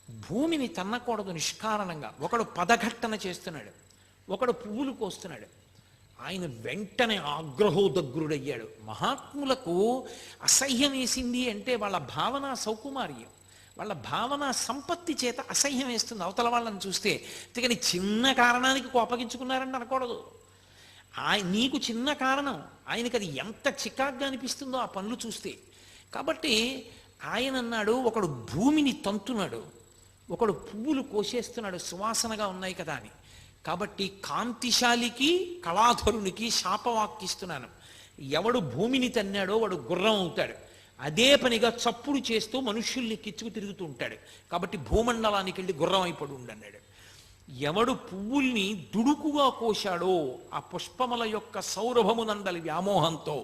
భూమిని తన్నకూడదు నిష్కారణంగా. ఒకడు పదఘట్టన చేస్తున్నాడు, ఒకడు పువ్వులు కోస్తున్నాడు. ఆయన వెంటనే ఆగ్రహోదగ్రుడయ్యాడు. మహాత్ములకు అసహ్యం వేసింది అంటే వాళ్ళ భావన సౌకుమార్యం, వాళ్ళ భావన సంపత్తి చేత అసహ్యం వేస్తుంది అవతల వాళ్ళని చూస్తే. అందుకని చిన్న కారణానికి కోపగించుకున్నారంటే అనకూడదు. నీకు చిన్న కారణం, ఆయనకి అది ఎంత చికాగ్గా అనిపిస్తుందో ఆ పనులు చూస్తే. కాబట్టి ఆయన అన్నాడు, ఒకడు భూమిని తంతున్నాడు, ఒకడు పువ్వులు కోసేస్తున్నాడు సువాసనగా ఉన్నాయి కదా అని. కాబట్టి కాంతిశాలికి కళాధరునికి శాపవాక్కిస్తున్నాను. ఎవడు భూమిని తన్నాడో వాడు గుర్రం అవుతాడు. అదే పనిగా చప్పుడు చేస్తూ మనుష్యుల్ని కిచ్చుకు తిరుగుతూ ఉంటాడు. కాబట్టి భూమండలానికి వెళ్ళి గుర్రం అయిపడు ఉండన్నాడు. ఎవడు పువ్వుల్ని దుడుకుగా కోశాడో ఆ పుష్పముల యొక్క సౌరభమునందలి వ్యామోహంతో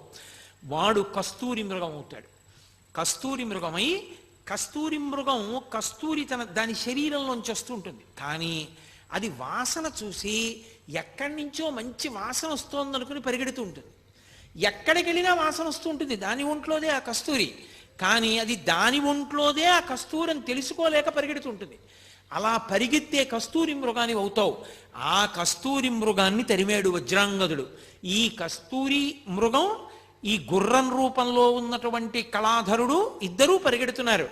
వాడు కస్తూరి మృగం అవుతాడు. కస్తూరి మృగమై, కస్తూరి మృగం కస్తూరి దాని శరీరంలోంచి వస్తుంటుంది. కానీ అది వాసన చూసి ఎక్కడి నుంచో మంచి వాసన వస్తోందనుకుని పరిగెడుతూ ఉంటుంది. ఎక్కడికి వెళ్ళినా వాసన వస్తూ ఉంటుంది, దాని ఒంట్లోదే ఆ కస్తూరి. కానీ అది దాని ఒంట్లోదే ఆ కస్తూరి అని తెలుసుకోలేక పరిగెడుతుంటుంది. అలా పరిగెత్తే కస్తూరి మృగాన్ని అవుతావు. ఆ కస్తూరి మృగాన్ని తరిమేడు వజ్రాంగదుడు. ఈ కస్తూరి మృగం, ఈ గుర్రం రూపంలో ఉన్నటువంటి కళాధరుడు ఇద్దరూ పరిగెడుతున్నారు.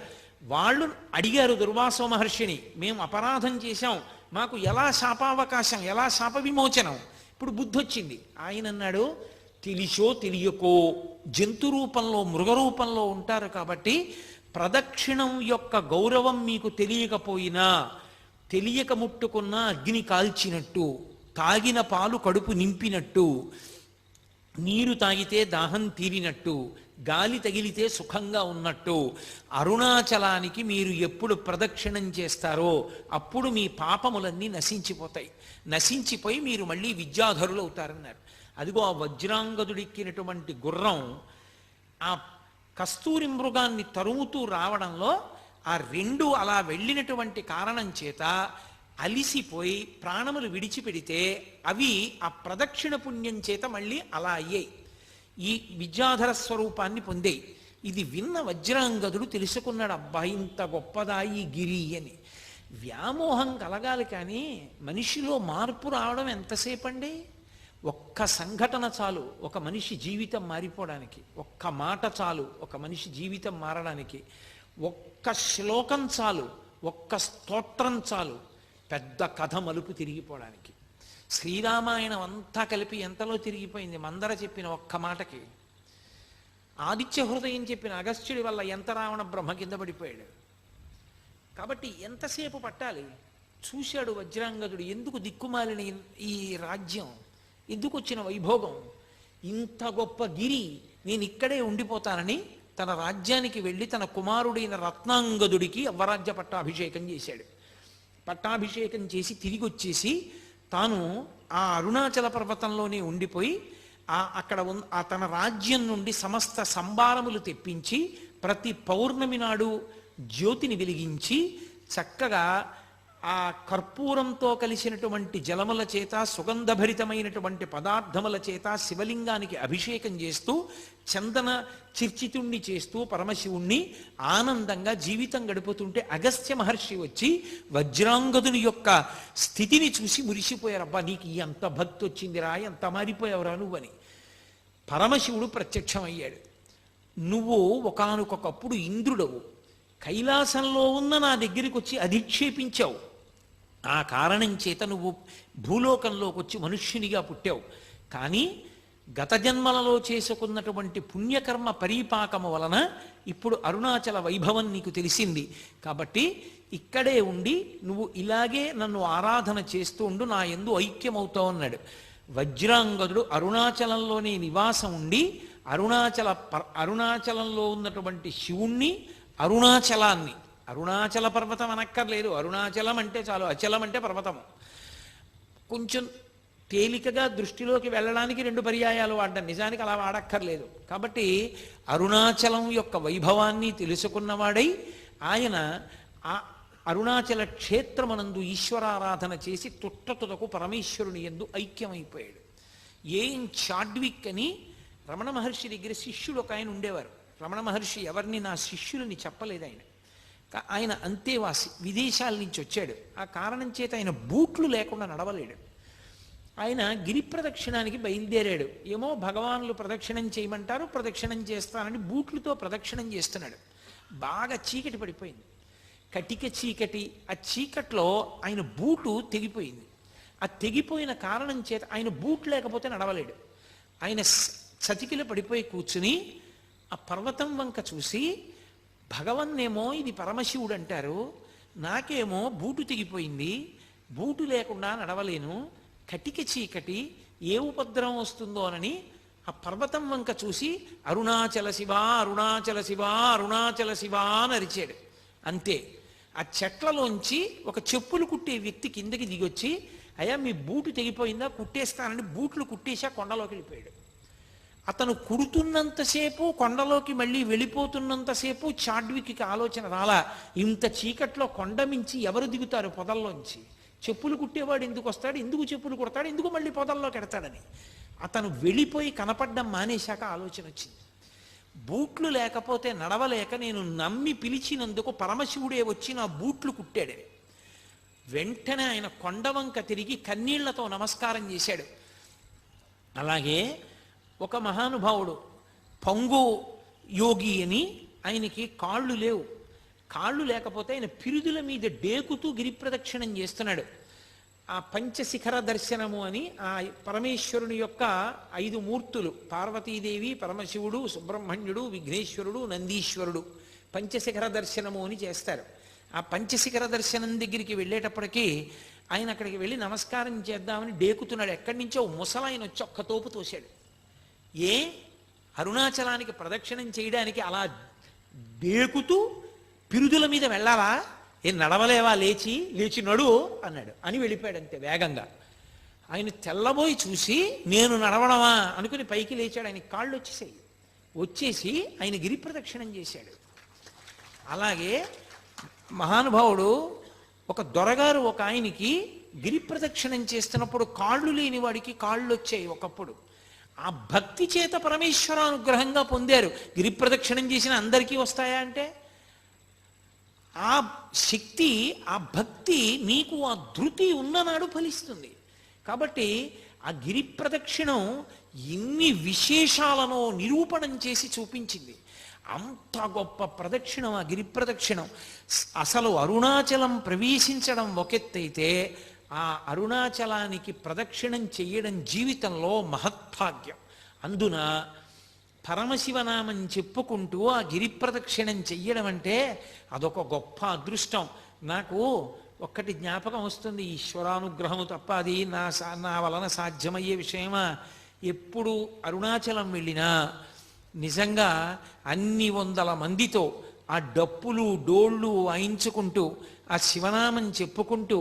వాళ్ళు అడిగారు దుర్వాసో మహర్షిని, మేము అపరాధం చేశాం, మాకు ఎలా శాపావకాశం, ఎలా శాప విమోచనం. ఇప్పుడు బుద్ధి వచ్చింది. ఆయన అన్నాడు, తెలిసో తెలియకో జంతు రూపంలో మృగ రూపంలో ఉంటారు కాబట్టి ప్రదక్షిణం యొక్క గౌరవం మీకు తెలియకపోయినా, తెలియక ముట్టుకున్న అగ్ని కాల్చినట్టు, తాగిన పాలు కడుపు నింపినట్టు, నీరు తాగితే దాహం తీరినట్టు, గాలి తగిలితే సుఖంగా ఉన్నట్టు, అరుణాచలానికి మీరు ఎప్పుడు ప్రదక్షిణం చేస్తారో అప్పుడు మీ పాపములన్నీ నశించిపోతాయి. నశించిపోయి మీరు మళ్ళీ విద్యాధరులు అవుతారన్నారు. అదిగో ఆ వజ్రాంగదుడిక్కినటువంటి గుర్రం ఆ కస్తూరి మృగాన్ని తరుముతూ రావడంలో ఆ రెండు అలా వెళ్ళినటువంటి కారణం చేత అలిసిపోయి ప్రాణములు విడిచిపెడితే అవి ఆ ప్రదక్షిణ పుణ్యం చేత మళ్ళీ అలా అయ్యాయి, ఈ విద్యాధర స్వరూపాన్ని పొందాయి. ఇది విన్న వజ్రాంగదుడు తెలుసుకున్నాడు, అబ్బా ఇంత గొప్పదా ఈ గిరి అని. వ్యామోహం కలగాలి కానీ మనిషిలో మార్పు రావడం ఎంతసేపు అండి? ఒక్క సంఘటన చాలు ఒక మనిషి జీవితం మారిపోవడానికి, ఒక్క మాట చాలు ఒక మనిషి జీవితం మారడానికి, ఒక్క శ్లోకం చాలు, ఒక్క స్తోత్రం చాలు పెద్ద కథ మలుపు తిరిగిపోవడానికి. శ్రీరామాయణం అంతా కలిపి ఎంతలో తిరిగిపోయింది మందర చెప్పిన ఒక్క మాటకి. ఆదిత్య హృదయం చెప్పిన అగస్త్యుడి వల్ల ఎంత రావణ బ్రహ్మ కింద పడిపోయాడు. కాబట్టి ఎంతసేపు పట్టాలి? చూశాడు వజ్రాంగదుడు, ఎందుకు దిక్కుమాలిన ఈ రాజ్యం, ఎందుకు వచ్చిన వైభోగం, ఇంత గొప్ప గిరి, నేను ఇక్కడే ఉండిపోతానని తన రాజ్యానికి వెళ్ళి తన కుమారుడైన రత్నాంగదుడికి అవ్వరాజ్య పట్టాభిషేకం చేశాడు. పట్టాభిషేకం చేసి తిరిగి వచ్చేసి తాను ఆ అరుణాచల పర్వతంలోనే ఉండిపోయి అక్కడ తన రాజ్యం నుండి సమస్త సంభారములు తెప్పించి ప్రతి పౌర్ణమి నాడు జ్యోతిని వెలిగించి చక్కగా ఆ కర్పూరంతో కలిసినటువంటి జలముల చేత సుగంధభరితమైనటువంటి పదార్థముల చేత శివలింగానికి అభిషేకం చేస్తూ చందన చిర్చితుణ్ణి చేస్తూ పరమశివుణ్ణి ఆనందంగా జీవితం గడుపుతుంటే అగస్త్య మహర్షి వచ్చి వజ్రాంగదుని యొక్క స్థితిని చూసి మురిసిపోయారు. అబ్బా నీకు ఎంత భక్తి వచ్చిందిరా, ఎంత మారిపోయావురా నువ్వని. పరమశివుడు ప్రత్యక్షమయ్యాడు. నువ్వు ఒకానొకప్పుడు ఇంద్రుడవు, కైలాసంలో ఉన్న నా దగ్గరికి వచ్చి అధిక్షేపించావు, ఆ కారణం చేత నువ్వు భూలోకంలోకి వచ్చి మనుష్యునిగా పుట్టావు. కానీ గత జన్మలలో చేసుకున్నటువంటి పుణ్యకర్మ పరిపాకము వలన ఇప్పుడు అరుణాచల వైభవం నీకు తెలిసింది. కాబట్టి ఇక్కడే ఉండి నువ్వు ఇలాగే నన్ను ఆరాధన చేస్తూ ఉండు, నా యందు ఐక్యమవుతావు అన్నాడు. వజ్రాంగదుడు అరుణాచలంలోనే నివాసం ఉండి అరుణాచలంలో ఉన్నటువంటి శివుణ్ణి, అరుణాచలాన్ని, అరుణాచల పర్వతం అనక్కర్లేదు, అరుణాచలం అంటే చాలు, అచలం అంటే పర్వతము. కొంచెం తేలికగా దృష్టిలోకి వెళ్ళడానికి రెండు పర్యాయాలు వాడడం, నిజానికి అలా వాడక్కర్లేదు. కాబట్టి అరుణాచలం యొక్క వైభవాన్ని తెలుసుకున్నవాడై ఆయన ఆ అరుణాచల క్షేత్రమనందు ఈశ్వరారాధన చేసి తుట్టతులకు పరమేశ్వరుని యందు ఐక్యమైపోయాడు. ఏం చాడ్విక్ అని రమణ మహర్షి దగ్గర శిష్యుడు ఒక ఆయన ఉండేవారు. రమణ మహర్షి ఎవరిని నా శిష్యులని చెప్పలేదు ఆయన. ఆయన అంతేవాసి, విదేశాల నుంచి వచ్చాడు. ఆ కారణం చేత ఆయన బూట్లు లేకుండా నడవలేడు. ఆయన గిరి ప్రదక్షిణానికి బయలుదేరాడు. ఏమో భగవానులు ప్రదక్షిణం చేయమంటారు, ప్రదక్షిణం చేస్తానని బూట్లతో ప్రదక్షిణం చేస్తున్నాడు. బాగా చీకటి పడిపోయింది, కటిక చీకటి. ఆ చీకట్లో ఆయన బూటు తెగిపోయింది. ఆ తెగిపోయిన కారణం చేత ఆయన బూట్ లేకపోతే నడవలేడు. ఆయన చతికిల పడిపోయి కూర్చుని ఆ పర్వతం వంక చూసి, భగవన్నేమో ఇది పరమశివుడు అంటారు, నాకేమో బూటు తెగిపోయింది, బూటు లేకుండా నడవలేను, కటిక చీకటి, ఏ ఉపద్రవం వస్తుందోనని ఆ పర్వతం వంక చూసి అరుణాచల శివ అరుణాచల శివ అరుణాచల శివ అని అరిచాడు. అంతే. ఆ చెట్లలోంచి ఒక చెప్పులు కుట్టే వ్యక్తి కిందకి దిగొచ్చి, అయ్యా మీ బూటు తెగిపోయిందా, కుట్టేస్తానని బూట్లు కుట్టేసి ఆ కొండలోకి వెళ్ళిపోయాడు. అతను కుడుతున్నంతసేపు, కొండలోకి మళ్ళీ వెళ్ళిపోతున్నంతసేపు చాడ్విక్కి ఆలోచన రాలా, ఇంత చీకట్లో కొండ మించి ఎవరు దిగుతారు పొదల్లోంచి, చెప్పులు కుట్టేవాడు ఎందుకు వస్తాడు, ఎందుకు చెప్పులు కుడతాడు, ఎందుకు మళ్ళీ పొదల్లోకి ఎడతాడని. అతను వెళ్ళిపోయి కనపడ్డం మానేశాక ఆలోచన వచ్చింది, బూట్లు లేకపోతే నడవలేక నేను నమ్మి పిలిచినందుకు పరమశివుడే వచ్చి నా బూట్లు కుట్టాడే. వెంటనే ఆయన కొండవంక తిరిగి కన్నీళ్లతో నమస్కారం చేశాడు. అలాగే ఒక మహానుభావుడు పంగు యోగి అని, ఆయనకి కాళ్ళు లేవు. కాళ్ళు లేకపోతే ఆయన పిరుదుల మీద డేకుతూ గిరిప్రదక్షిణం చేస్తున్నాడు. ఆ పంచశిఖర దర్శనము అని ఆ పరమేశ్వరుని యొక్క 5 మూర్తులు, పార్వతీదేవి, పరమశివుడు, సుబ్రహ్మణ్యుడు, విఘ్నేశ్వరుడు, నందీశ్వరుడు, పంచశిఖర దర్శనము అని చేస్తారు. ఆ పంచశిఖర దర్శనం దగ్గరికి వెళ్ళేటప్పటికీ ఆయన అక్కడికి వెళ్ళి నమస్కారం చేద్దామని డేకుతున్నాడు. ఎక్కడి నుంచో ముసలాయన వచ్చి ఒక్క తోపు తోశాడు. ఏ అరుణాచలానికి ప్రదక్షిణం చేయడానికి అలా డేకుతూ పిరుదుల మీద వెళ్ళాలా, ఏ నడవలేవా, లేచి లేచి నడు అన్నాడు. అని వెళ్ళిపోయాడు అంతే వేగంగా. ఆయన తెల్లబోయి చూసి నేను నడవడమా అనుకుని పైకి లేచాడు. ఆయన కాళ్ళు వచ్చేసి ఆయన గిరి ప్రదక్షిణం చేశాడు. అలాగే మహానుభావుడు ఒక దొరగారు ఒక ఆయనకి గిరి ప్రదక్షిణం చేస్తున్నప్పుడు కాళ్ళు లేని వాడికి కాళ్ళు వచ్చాయి ఒకప్పుడు. ఆ భక్తి చేత పరమేశ్వరానుగ్రహంగా పొందారు. గిరి ప్రదక్షిణం చేసిన అందరికీ వస్తాయా అంటే, ఆ శక్తి, ఆ భక్తి నీకు ఆ ధృతి ఉన్ననాడు ఫలిస్తుంది. కాబట్టి ఆ గిరి ప్రదక్షిణం ఎన్ని విశేషాలను నిరూపణం చేసి చూపించింది. అంత గొప్ప ప్రదక్షిణం ఆ గిరి ప్రదక్షిణం. అసలు అరుణాచలం ప్రవేశించడం ఒకెత్తైతే, ఆ అరుణాచలానికి ప్రదక్షిణం చెయ్యడం జీవితంలో మహత్భాగ్యం. అందున పరమశివనామం చెప్పుకుంటూ ఆ గిరి ప్రదక్షిణం చెయ్యడం అంటే అదొక గొప్ప అదృష్టం. నాకు ఒక్కటి జ్ఞాపకం వస్తుంది, ఈశ్వరానుగ్రహము తప్ప అది నా వలన సాధ్యమయ్యే విషయమా. ఎప్పుడు అరుణాచలం వెళ్ళినా నిజంగా అన్ని వందల మందితో ఆ డప్పులు డోళ్ళు వాయించుకుంటూ ఆ శివనామం చెప్పుకుంటూ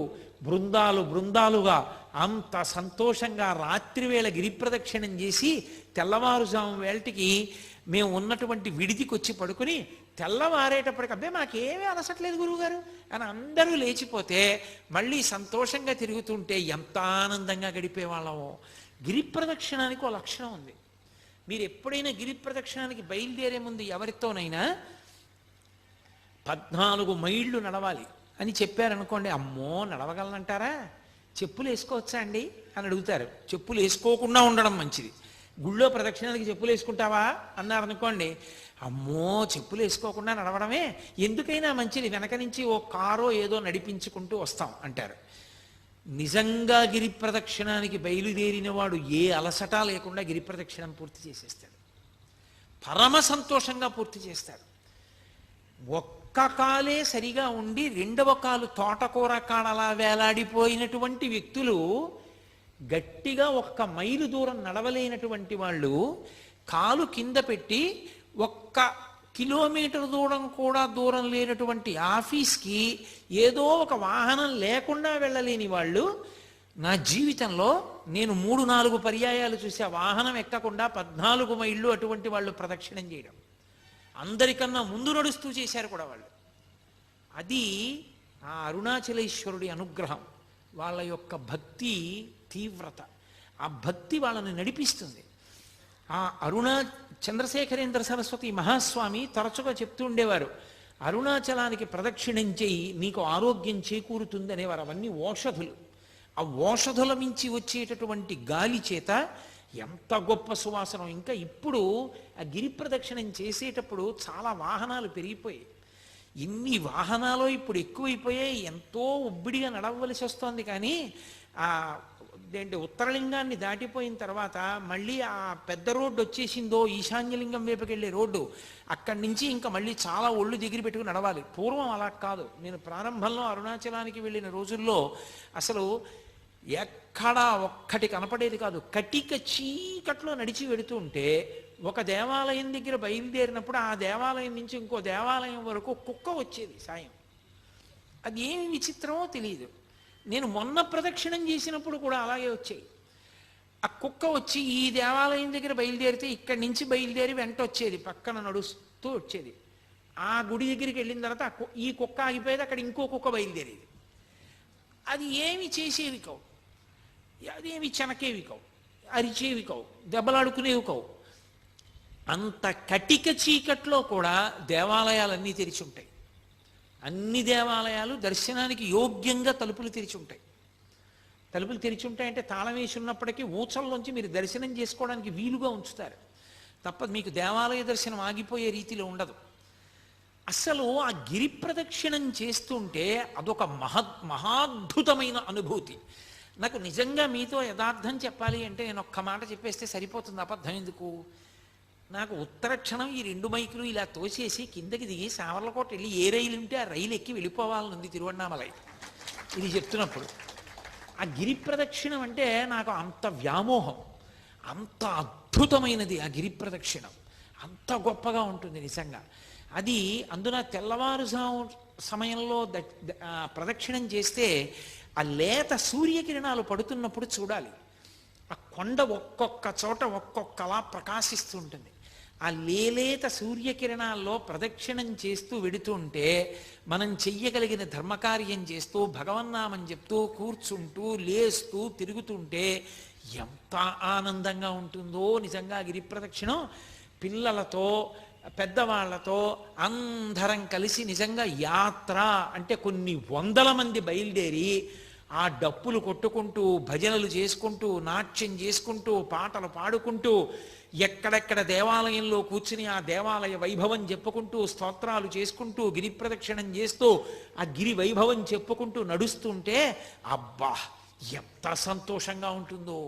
బృందాలు బృందాలుగా అంత సంతోషంగా రాత్రివేళ గిరి ప్రదక్షిణం చేసి తెల్లవారుజాము వేళటికి మేము ఉన్నటువంటి విడిదికి వచ్చి పడుకుని తెల్లవారేటప్పటికి అబ్బే మాకేమీ అలసట్లేదు గురువుగారు అని అందరూ లేచిపోతే మళ్ళీ సంతోషంగా తిరుగుతుంటే ఎంత ఆనందంగా గడిపేవాళ్ళమో. గిరి ప్రదక్షిణానికి ఒక లక్షణం ఉంది. మీరు ఎప్పుడైనా గిరి ప్రదక్షిణానికి బయలుదేరే ముందు ఎవరితోనైనా 14 మైళ్ళు నడవాలి అని చెప్పారనుకోండి, అమ్మో నడవగలనంటారా, చెప్పులు వేసుకోవచ్చా అండి అని అడుగుతారు. చెప్పులు వేసుకోకుండా ఉండడం మంచిది. గుళ్ళో ప్రదక్షిణానికి చెప్పులు వేసుకుంటావా అన్నారనుకోండి, అమ్మో చెప్పులు వేసుకోకుండా నడవడమే ఎందుకైనా మంచిది, వెనక నుంచి ఓ కారో ఏదో నడిపించుకుంటూ వస్తాం అంటారు. నిజంగా గిరి ప్రదక్షిణానికి బయలుదేరిన వాడు ఏ అలసట లేకుండా గిరి ప్రదక్షిణం పూర్తి చేసేస్తాడు, పరమ సంతోషంగా పూర్తి చేస్తాడు. ఒక్క కాలే సరిగా ఉండి రెండవ కాలు తోటకూర కాడలా వేలాడిపోయినటువంటి వ్యక్తులు, గట్టిగా 1 మైలు దూరం నడవలేనటువంటి వాళ్ళు కాలు కింద పెట్టి 1 కిలోమీటర్ దూరం లేనటువంటి ఆఫీస్కి ఏదో ఒక వాహనం లేకుండా వెళ్ళలేని వాళ్ళు, నా జీవితంలో నేను 3-4 పర్యాయాలు చూసి ఆ వాహనం ఎక్కకుండా 14 మైళ్ళు అటువంటి వాళ్ళు ప్రదక్షిణం చేయడం, అందరికన్నా ముందు నడుస్తూ చేశారు కూడా వాళ్ళు. అది ఆ అరుణాచలేశ్వరుడి అనుగ్రహం, వాళ్ళ యొక్క భక్తి తీవ్రత. ఆ భక్తి వాళ్ళని నడిపిస్తుంది. ఆ చంద్రశేఖరేంద్ర సరస్వతి మహాస్వామి తరచుగా చెప్తూ ఉండేవారు, అరుణాచలానికి ప్రదక్షిణం చేయి నీకు ఆరోగ్యం చేకూరుతుంది అనేవారు. అవన్నీ ఓషధులు. ఆ ఓషధుల మించి వచ్చేటటువంటి గాలి చేత ఎంత గొప్ప సువాసన. ఇంకా ఇప్పుడు ఆ గిరి ప్రదక్షిణం చేసేటప్పుడు చాలా వాహనాలు పెరిగిపోయాయి. ఇన్ని వాహనాలు ఇప్పుడు ఎక్కువైపోయాయి. ఎంతో ఉబ్బిడిగా నడవలసి వస్తోంది. కానీ ఆ ఏంటి ఉత్తరలింగాన్ని దాటిపోయిన తర్వాత మళ్ళీ ఆ పెద్ద రోడ్డు వచ్చేసిందో, ఈశాన్యలింగం వైపుకెళ్ళే రోడ్డు, అక్కడి నుంచి ఇంకా మళ్ళీ చాలా ఒళ్ళు దగ్గర పెట్టుకుని నడవాలి. పూర్వం అలా కాదు. నేను ప్రారంభంలో అరుణాచలానికి వెళ్ళిన రోజుల్లో అసలు ఎక్కడా ఒక్కటి కనపడేది కాదు. కటిక చీకట్లో నడిచి వెడుతూ ఉంటే ఒక దేవాలయం దగ్గర బయలుదేరినప్పుడు ఆ దేవాలయం నుంచి ఇంకో దేవాలయం వరకు కుక్క వచ్చేది సాయం. అది ఏమి విచిత్రమో తెలియదు. నేను మొన్న ప్రదక్షిణం చేసినప్పుడు కూడా అలాగే వచ్చాయి. ఆ కుక్క వచ్చి ఈ దేవాలయం దగ్గర బయలుదేరితే ఇక్కడి నుంచి బయలుదేరి వెంట వచ్చేది, పక్కన నడుస్తూ వచ్చేది. ఆ గుడి దగ్గరికి వెళ్ళిన తర్వాత ఈ కుక్క ఆగిపోయేది, అక్కడ ఇంకో కుక్క బయలుదేరేది. అది ఏమి చేసేవి కావు, అదేమి చెనకేవి కావు, అరిచేవి కావు, దెబ్బలాడుకునేవి కావు. అంత కటిక చీకట్లో కూడా దేవాలయాలన్నీ తెరిచి ఉంటాయి. అన్ని దేవాలయాలు దర్శనానికి యోగ్యంగా తలుపులు తెరిచి ఉంటాయి. తలుపులు తెరిచి ఉంటాయంటే తాళం వేసి ఉన్నప్పటికీ ఊచల్లోంచి మీరు దర్శనం చేసుకోవడానికి వీలుగా ఉంచుతారు తప్ప మీకు దేవాలయ దర్శనం ఆగిపోయే రీతిలో ఉండదు. అసలు ఆ గిరి ప్రదక్షిణం చేస్తుంటే అదొక మహాద్భుతమైన అనుభూతి. నాకు నిజంగా మీతో యథార్థం చెప్పాలి అంటే నేను ఒక్క మాట చెప్పేస్తే సరిపోతుంది, అబద్ధం ఎందుకు. నాకు ఉత్తర క్షణం ఈ 2 మైకులు ఇలా తోసేసి కిందకి దిగి సావర్లకోట వెళ్ళి ఏ రైలు ఉంటే ఆ రైలు ఎక్కి వెళ్ళిపోవాలనుంది తిరువണ്ണామలై. ఇది చెప్తున్నప్పుడు ఆ గిరి ప్రదక్షిణం అంటే నాకు అంత వ్యామోహం, అంత అద్భుతమైనది ఆ గిరి ప్రదక్షిణం, అంత గొప్పగా ఉంటుంది నిజంగా. అది అందున తెల్లవారుజాము సమయంలో ప్రదక్షిణం చేస్తే ఆ లేత సూర్యకిరణాలు పడుతున్నప్పుడు చూడాలి. ఆ కొండ ఒక్కొక్క చోట ఒక్కొక్కలా ప్రకాశిస్తూ ఉంటుంది. ఆ లేలేత సూర్యకిరణాల్లో ప్రదక్షిణం చేస్తూ వెడుతుంటే మనం చెయ్యగలిగిన ధర్మకార్యం చేస్తూ భగవన్నామని చెప్తూ కూర్చుంటూ లేస్తూ తిరుగుతుంటే ఎంత ఆనందంగా ఉంటుందో నిజంగా గిరి ప్రదక్షిణం. పిల్లలతో పెద్దవాళ్లతో అందరం కలిసి నిజంగా యాత్ర అంటే కొన్ని వందల మంది బయలుదేరి ఆ డప్పులు కొట్టుకుంటూ భజనలు చేసుకుంటూ నాట్యం చేసుకుంటూ పాటలు పాడుకుంటూ ఎక్కడెక్కడ దేవాలయంలో కూర్చుని ఆ దేవాలయ వైభవం చెప్పుకుంటూ స్తోత్రాలు చేసుకుంటూ గిరి ప్రదక్షిణం చేస్తూ ఆ గిరి వైభవం చెప్పుకుంటూ నడుస్తుంటే అబ్బా ఎంత సంతోషంగా ఉంటుందో.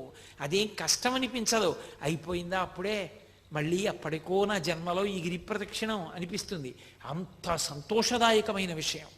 అదేం కష్టం అనిపించదు. అయిపోయిందా అప్పుడే, మళ్ళీ అప్పటికో నా జన్మలో ఈ గిరి ప్రదక్షిణం అనిపిస్తుంది. అంత సంతోషదాయకమైన విషయం.